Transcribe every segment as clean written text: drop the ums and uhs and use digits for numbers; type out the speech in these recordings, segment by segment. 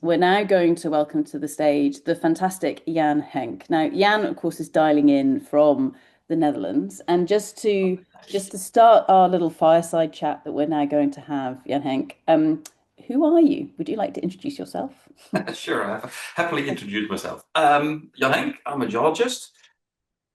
we're now going to welcome to the stage the fantastic Jan-Henk. Now, Jan, of course, is dialing in from the Netherlands, and just to start our little fireside chat that we're now going to have, Jan-Henk, who are you? Would you like to introduce yourself? Sure, I've happily introduced myself. Jan-Henk, I'm a geologist,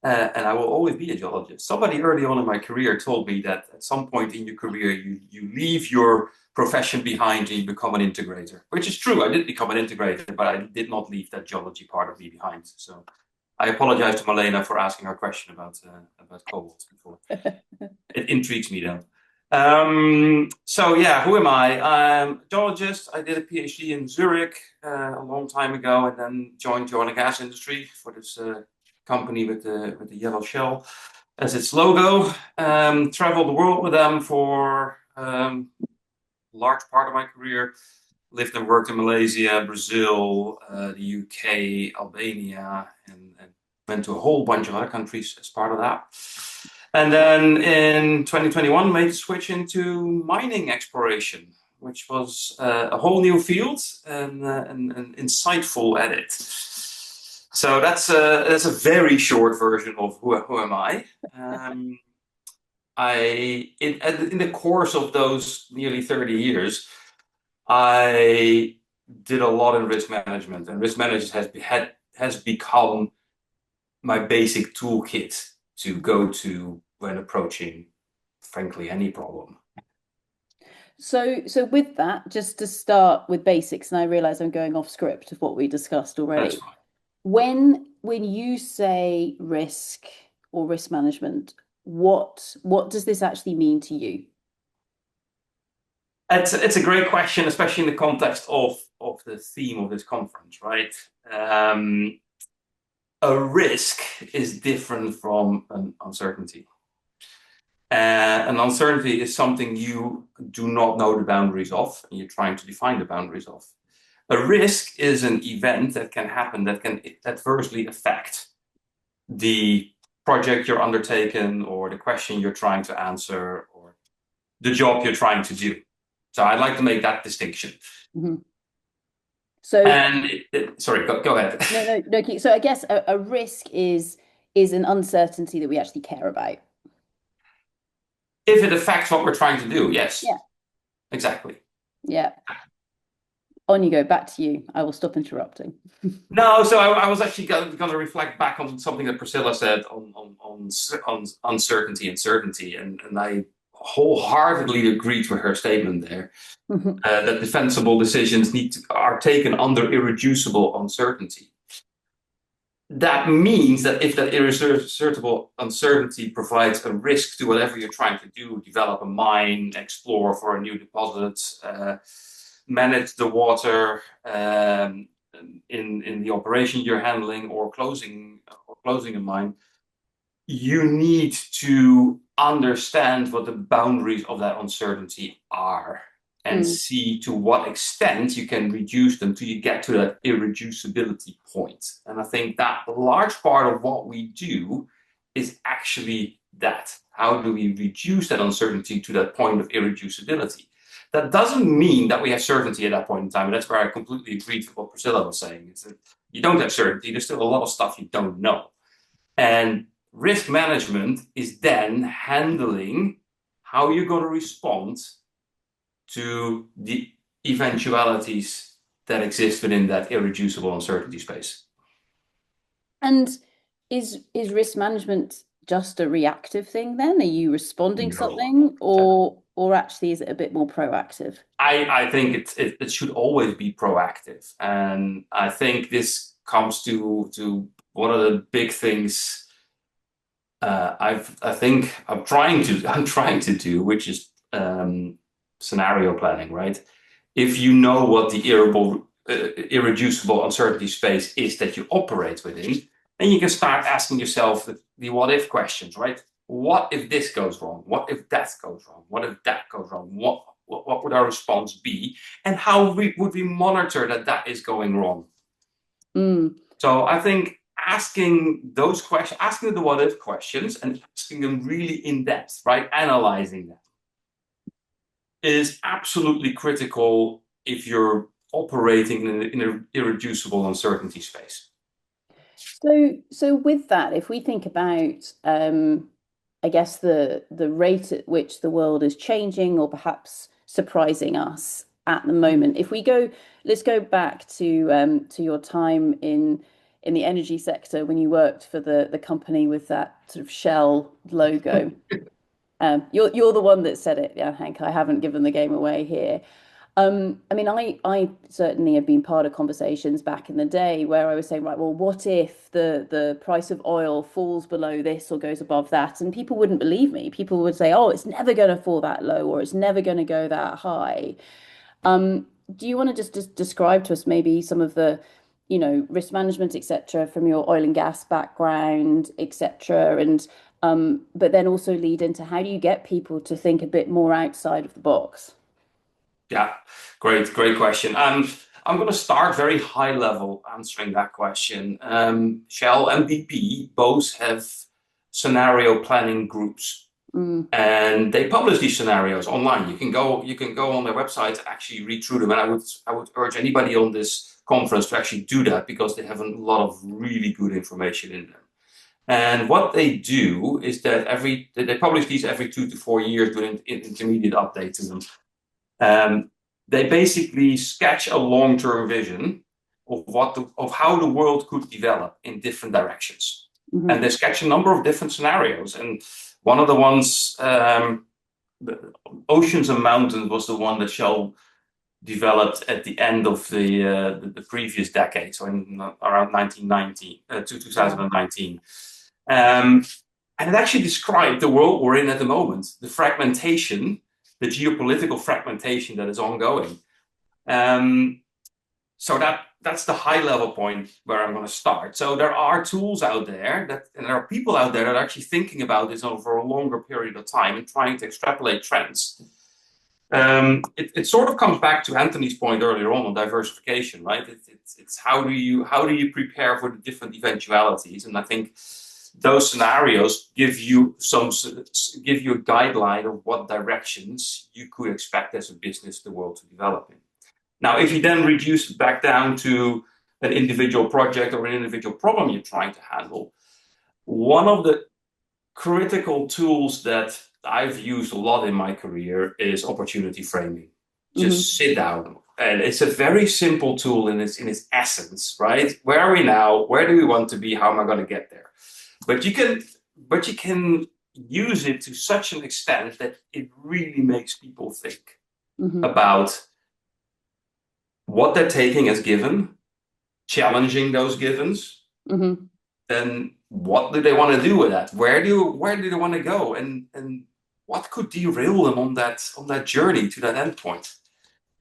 and I will always be a geologist. Somebody early on in my career told me that at some point in your career, you leave your profession behind and you become an integrator, which is true. I did become an integrator, but I did not leave that geology part of me behind. So I apologize to Malena for asking her question about cobalt before. It intrigues me though. So yeah, who am I? I'm a geologist. I did a PhD in Zurich a long time ago, and then joined the oil and gas industry for this company with the yellow shell as its logo. Traveled the world with them for large part of my career. Lived and worked in Malaysia, Brazil, the UK, Albania, and went to a whole bunch of other countries as part of that. And then in 2021, made the switch into mining exploration, which was a whole new field and insightful at it. So that's a very short version of who am I. In the course of those nearly 30 years, I did a lot in risk management, and risk management has become my basic toolkit to go to when approaching, frankly, any problem. So with that, just to start with basics, and I realize I'm going off script of what we discussed That's already. fine. When you say risk or risk management, what does this actually mean to you? It's a great question, especially in the context of the theme of this conference, right? A risk is different from an uncertainty. An uncertainty is something you do not know the boundaries of, and you're trying to define the boundaries of. A risk is an event that can happen that can adversely affect the project you're undertaking, or the question you're trying to answer, or the job you're trying to do. So I'd like to make that distinction. Mhm. So And sorry, go ahead. no. So I guess a risk is an uncertainty that we actually care about. If it affects what we're trying to do, yes, Yeah. exactly. Yeah. On you go. Back to you. I will stop interrupting. No, so I was actually going to reflect back on something that Priscilla said on uncertainty and certainty, and I wholeheartedly agreed with her statement there. That defensible decisions are taken under irreducible uncertainty. That means that if that irreducible uncertainty provides a risk to whatever you're trying to do, develop a mine, explore for a new deposit, manage the water in the operation you're handling, or closing a mine, you need to understand what the boundaries of that uncertainty are, and see to what extent you can reduce them till you get to that irreducibility point. And I think that a large part of what we do is actually that. How do we reduce that uncertainty to that point of irreducibility? That doesn't mean that we have certainty at that point in time. And that's where I completely agree with what Priscilla was saying. Is that you don't have certainty. There's still a lot of stuff you don't know. And risk management is then handling how you're going to respond to the eventualities that exist within that irreducible uncertainty space. And is risk management just a reactive thing then? Are you responding to No. something, or actually is it a bit more proactive? I think it should always be proactive, and I think this comes to one of the big things I think I'm trying to do, which is scenario planning, right? If you know what the irreducible uncertainty space is that you operate within, then you can start asking yourself the what if questions, right? What if this goes wrong? What if that goes wrong? What if that goes wrong? What would our response be? And how would we monitor that is going wrong? Mm. So I think asking those questions, asking the what if questions, and asking them really in depth, right? Analyzing them is absolutely critical if you're operating in an irreducible uncertainty space. So with that, if we think about, I guess the rate at which the world is changing, or perhaps surprising us at the moment, if we go, let's go back to your time in the energy sector when you worked for the company with that sort of Shell logo. You're the one that said it, yeah, Hank. I haven't given the game away here. I mean, I certainly have been part of conversations back in the day where I was saying, right, well, what if the price of oil falls below this or goes above that? And people wouldn't believe me. People would say, oh, it's never going to fall that low, or it's never going to go that high. Do you want to just describe to us maybe some of the, risk management, etc., from your oil and gas background, etc., and but then also lead into how do you get people to think a bit more outside of the box? Yeah, great question. I'm going to start very high level answering that question. Shell and BP both have scenario planning groups, Mm, and they publish these scenarios online. You can go on their website to actually read through them, and I would urge anybody on this conference to actually do that because they have a lot of really good information in them. And what they do is that they publish these every 2 to 4 years, doing intermediate updates to them. Um, they basically sketch a long-term vision of how the world could develop in different directions, and mhm, they sketch a number of different scenarios. And one of the ones, the Oceans and Mountains, was the one that Shell developed at the end of the previous decade, so in around 1990 to wow. 2019. Um, and it actually described the world we're in at the moment, the fragmentation, the geopolitical fragmentation that is ongoing. Um, so that's the high level point where I'm going to start. So there are tools out there and there are people out there that are actually thinking about this over a longer period of time and trying to extrapolate trends. It sort of comes back to Anthony's point earlier on diversification, right? It's how do you prepare for the different eventualities, and I think those scenarios give you a guideline of what directions you could expect as a business the world to develop in. Now, if you then reduce it back down to an individual project or an individual problem you're trying to handle, one of the critical tools that I've used a lot in my career is opportunity framing. Mhm, Just sit down. And it's a very simple tool in its essence, right? Where are we now? Where do we want to be? How am I going to get there? But you can use it to such an extent that it really makes people think mhm, about what they're taking as given, challenging those givens, mhm, then what do they want to do with that? Where do they want to go? And what could derail them on that journey to that endpoint?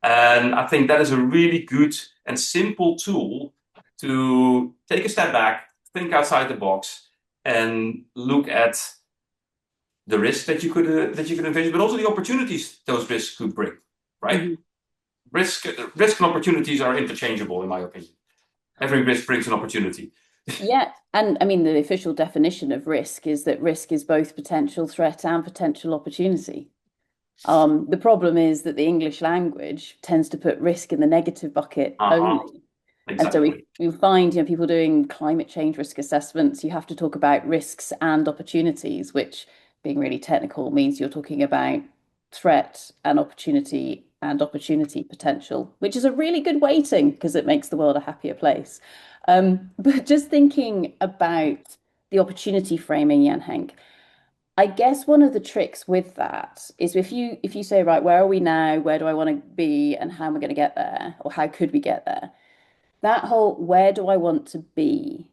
And I think that is a really good and simple tool to take a step back, think outside the box, and look at the risks that you could envision, but also the opportunities those risks could bring. Right? mhm. Risk and opportunities are interchangeable, in my opinion. Every risk brings an opportunity. Yeah, and I mean the official definition of risk is that risk is both potential threat and potential opportunity. The problem is that the English language tends to put risk in the negative bucket Uh-huh. only. And so we Exactly. we find, people doing climate change risk assessments, you have to talk about risks and opportunities, which being really technical means you're talking about threat and opportunity potential, which is a really good weighting because it makes the world a happier place. But just thinking about the opportunity framing, Jan-Henk, I guess one of the tricks with that is if you say, right, where are we now? Where do I want to be? And how am I going to get there? Or how could we get there? That whole where do I want to be?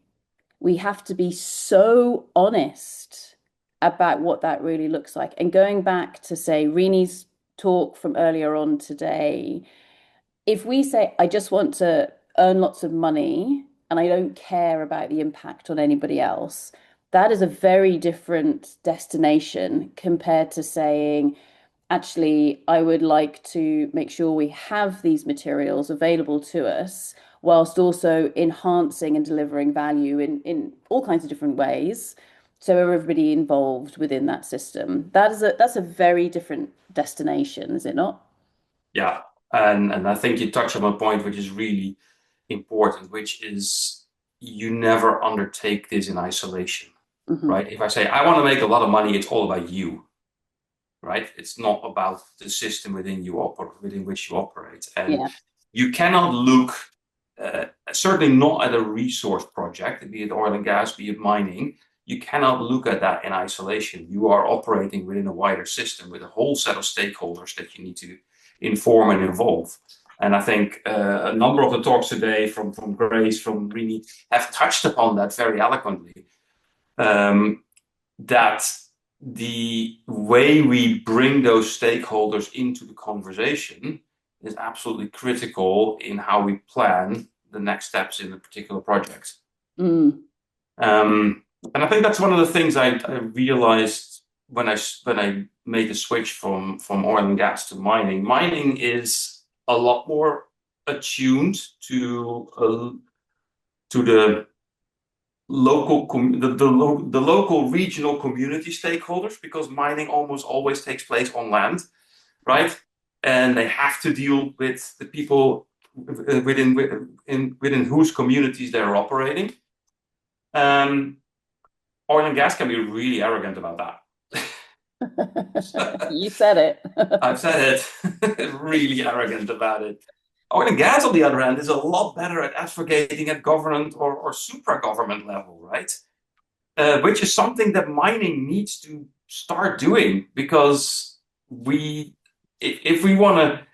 We have to be so honest about what that really looks like. And going back to say Rini's talk from earlier on today, if we say, I just want to earn lots of money and I don't care about the impact on anybody else, that is a very different destination compared to saying, actually, I would like to make sure we have these materials available to us whilst also enhancing and delivering value in all kinds of different ways. So everybody involved within that system. That's a very different destination, is it not? Yeah. And I think you touch on a point which is really important, which is you never undertake this in isolation, Hmm. right? If I say I want to make a lot of money, it's all about you, right? It's not about the system within which you operate. And Yeah. you cannot look, certainly not at a resource project, be it oil and gas, be it mining. You cannot look at that in isolation. You are operating within a wider system with a whole set of stakeholders that you need to inform and involve. And I think a number of the talks today from Grace, from Rini, have touched upon that very eloquently. That the way we bring those stakeholders into the conversation is absolutely critical in how we plan the next steps in a particular project. Mm. And I think that's one of the things I realized when I made the switch from oil and gas to mining. Mining is a lot more attuned to the the local regional community stakeholders, because mining almost always takes place on land, right? And they have to deal with the people within whose communities they're operating. Um, Oil and gas can be really arrogant about that. You said it. I've said it. Really arrogant about it. Oil and gas, on the other hand, is a lot better at advocating at government or supra-government level, right? Which is something that mining needs to start doing, because if we want to,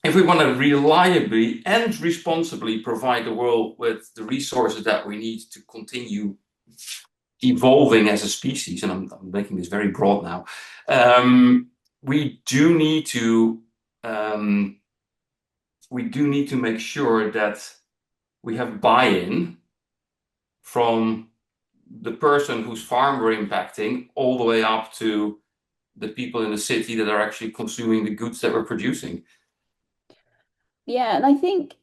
reliably and responsibly provide the world with the resources that we need to continue evolving as a species, and I'm making this very broad now, we do need to make sure that we have buy-in from the person whose farm we're impacting, all the way up to the people in the city that are actually consuming the goods that we're producing. Yeah, and I think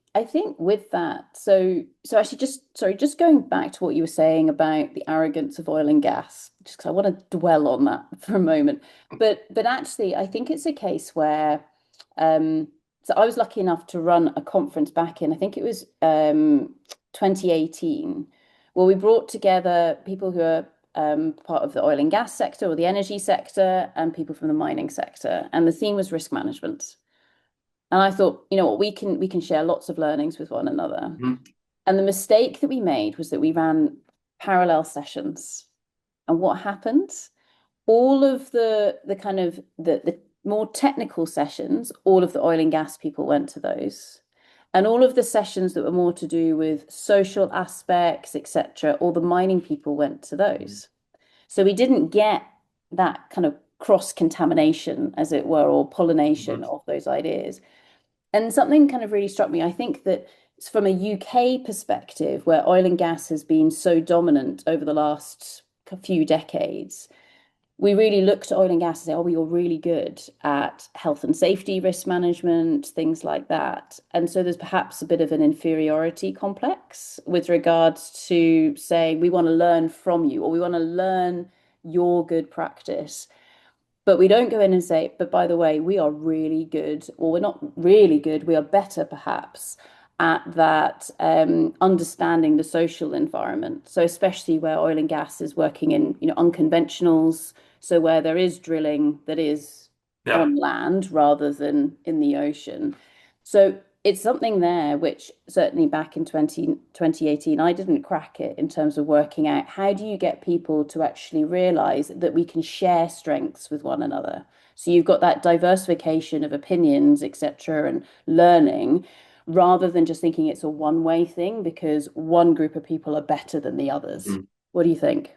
with that, so actually just going back to what you were saying about the arrogance of oil and gas, just because I want to dwell on that for a moment. But actually I think it's a case where so I was lucky enough to run a conference back in, I think it was 2018, where we brought together people who are part of the oil and gas sector or the energy sector and people from the mining sector. And the theme was risk management. And I thought, you know what, we can share lots of learnings with one another. Mhm. And the mistake that we made was that we ran parallel sessions. And what happened? All of the kind of the more technical sessions, all of the oil and gas people went to those. And all of the sessions that were more to do with social aspects, etc., all the mining people went to those. So we didn't get that kind of cross contamination, as it were, or pollination Mhm. of those ideas. And something kind of really struck me. I think that from a UK perspective, where oil and gas has been so dominant over the last few decades, we really look to oil and gas and say, oh, we are really good at health and safety risk management, things like that. And so there's perhaps a bit of an inferiority complex with regards to saying, we want to learn from you, or we want to learn your good practice. But we don't go in and say, but by the way, we are really good, or we're not really good, we are better perhaps at that understanding the social environment. So especially where oil and gas is working in, unconventionals, so where there is drilling that is Yeah. on land rather than in the ocean. So it's something there which certainly back in 2018, I didn't crack it in terms of working out how do you get people to actually realize that we can share strengths with one another. So you've got that diversification of opinions, etc., and learning rather than just thinking it's a one-way thing because one group of people are better than the others. Mm. What do you think?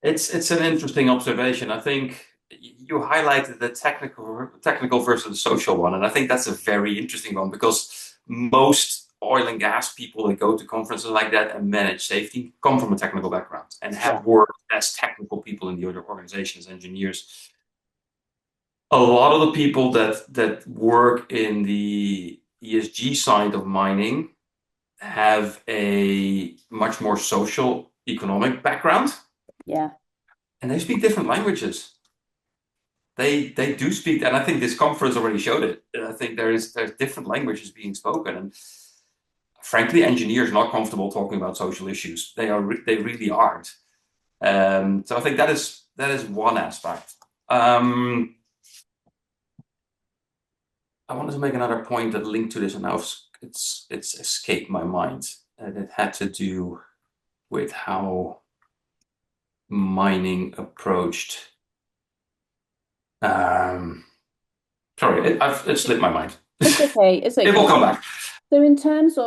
It's an interesting observation. I think you highlighted the technical versus the social one, and I think that's a very interesting one, because most oil and gas people that go to conferences like that and manage safety come from a technical background and Yeah. have worked as technical people in the other organizations, engineers. A lot of the people that work in the ESG side of mining have a much more social economic background, Yeah. and they speak different languages. they do speak, and I think this conference already showed it. I think there's different languages being spoken, and frankly, engineers are not comfortable talking about social issues. They really aren't. So I think that is one aspect. I wanted to make another point that linked to this, and now it's escaped my mind. And it had to do with how mining approached. Sorry, it slipped my mind. It's okay. It's It will okay. come back. So in terms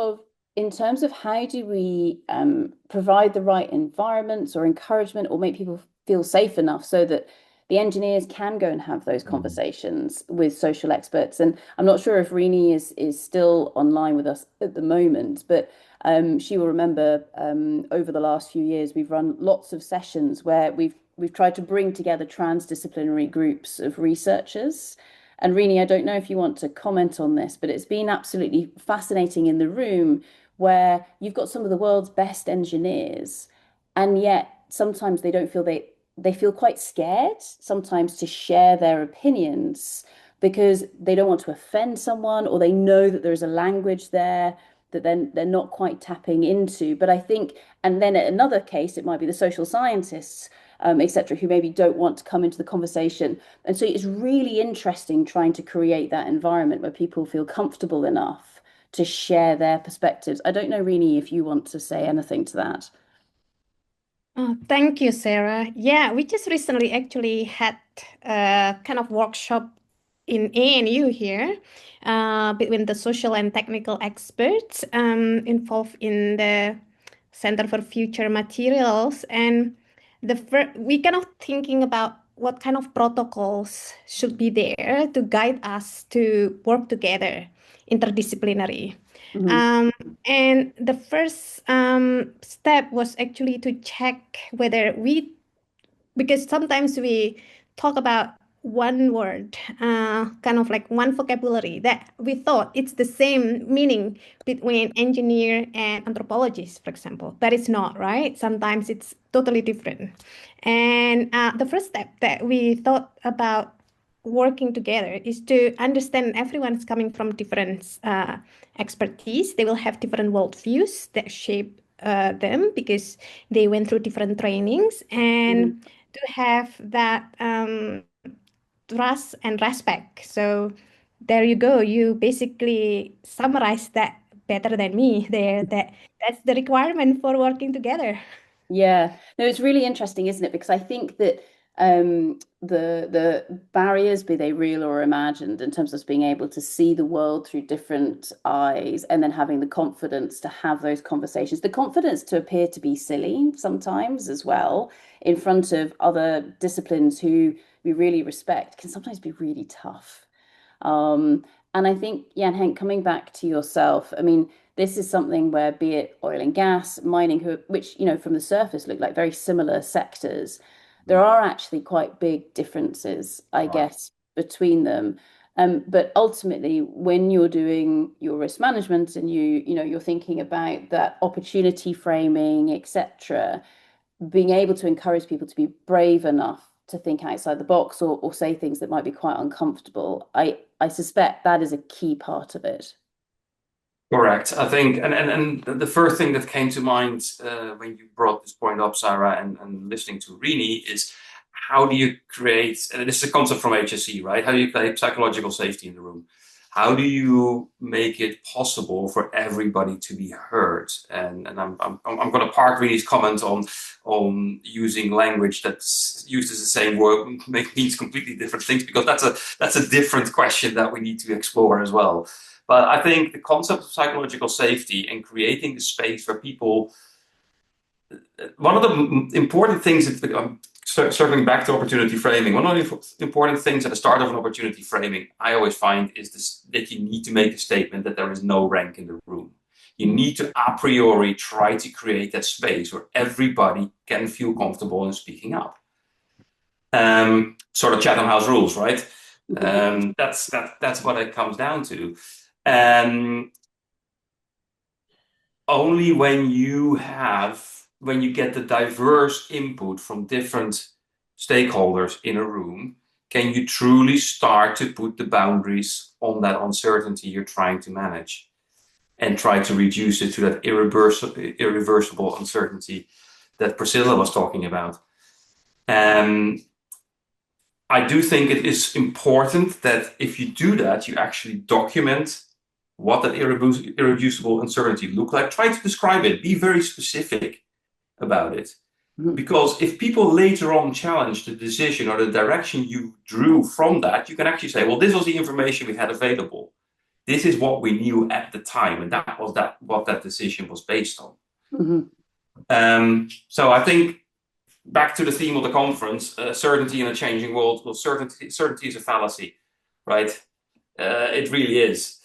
of how do we provide the right environments or encouragement or make people feel safe enough so that the engineers can go and have those conversations with social experts. And I'm not sure if Rini is still online with us at the moment, but she will remember over the last few years we've run lots of sessions where we've tried to bring together transdisciplinary groups of researchers. And Rini, I don't know if you want to comment on this, but it's been absolutely fascinating in the room where you've got some of the world's best engineers, and yet sometimes they don't feel they feel quite scared sometimes to share their opinions because they don't want to offend someone, or they know that there's a language there that then they're not quite tapping into. But I think, and then in another case, it might be the social scientists, etc., who maybe don't want to come into the conversation. And so it's really interesting trying to create that environment where people feel comfortable enough to share their perspectives. I don't know, Rini, if you want to say anything to that. Oh, thank you, Sarah. Yeah, we just recently actually had a kind of workshop in ANU here between the social and technical experts involved in the Center for Future Materials. And we kind of thinking about what kind of protocols should be there to guide us to work together interdisciplinary. Mhm. Um, and the first step was actually to check whether because sometimes we talk about one word, kind of like one vocabulary that we thought it's the same meaning between engineer and anthropologist, for example, but it's not, right? Sometimes it's totally different. And the first step that we thought about working together is to understand everyone's coming from different expertise. They will have different worldviews that shape them because they went through different trainings, Mhm. and to have that trust and respect. So there you go. You basically summarize that better than me there. That's the requirement for working together. Yeah, no, it's really interesting, isn't it? Because I think that the barriers, be they real or imagined, in terms of being able to see the world through different eyes, and then having the confidence to have those conversations, the confidence to appear to be silly sometimes as well, in front of other disciplines who we really respect, can sometimes be really tough. Um, and I think, Jan-Henk, coming back to yourself, I mean, this is something where, be it oil and gas, mining, which, from the surface look like very similar sectors, there are actually quite big differences, I Right. guess, between them. But ultimately, when you're doing your risk management and you're thinking about that opportunity framing, etc., being able to encourage people to be brave enough to think outside the box, or say things that might be quite uncomfortable, I suspect that is a key part of it. Correct. I think, and the first thing that came to mind when you brought this point up, Sarah, and listening to Rini is how do you create, and this is a concept from HSE, right? How do you create psychological safety in the room? How do you make it possible for everybody to be heard? And I'm going to park Rini's comment on using language that's used as the same word means completely different things, because that's a different question that we need to explore as well. But I think the concept of psychological safety and creating the space where people, one of the important things, circling back to opportunity framing, one of the important things at the start of an opportunity framing, I always find, is that you need to make a statement that there is no rank in the room. You need to a priori try to create that space where everybody can feel comfortable in speaking up. Sort of Chatham House rules, right? That's what it comes down to. Only when you get the diverse input from different stakeholders in a room can you truly start to put the boundaries on that uncertainty you're trying to manage and try to reduce it to that irreversible uncertainty that Priscilla was talking about. I do think it is important that if you do that, you actually document what that irreducible uncertainty looks like. Try to describe it, be very specific about it. Because if people later on challenge the decision or the direction you drew from that, you can actually say, well, this was the information we had available. This is what we knew at the time, and that was what that decision was based on. So I think back to the theme of the conference, certainty in a changing world. Well, certainty is a fallacy, right? It really is.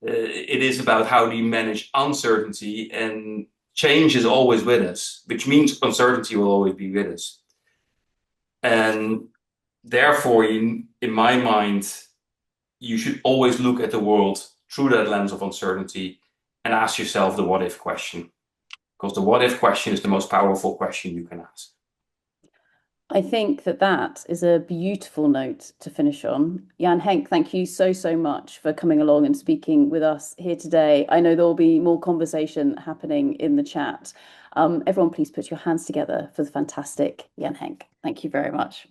It is about how do you manage uncertainty, and change is always with us, which means uncertainty will always be with us. And therefore, in my mind, you should always look at the world through that lens of uncertainty and ask yourself the what if question. Because the what if question is the most powerful question you can ask. I think that is a beautiful note to finish on. Jan-Henk, thank you so much for coming along and speaking with us here today. I know there will be more conversation happening in the chat. Everyone, please put your hands together for the fantastic Jan-Henk. Thank you very much.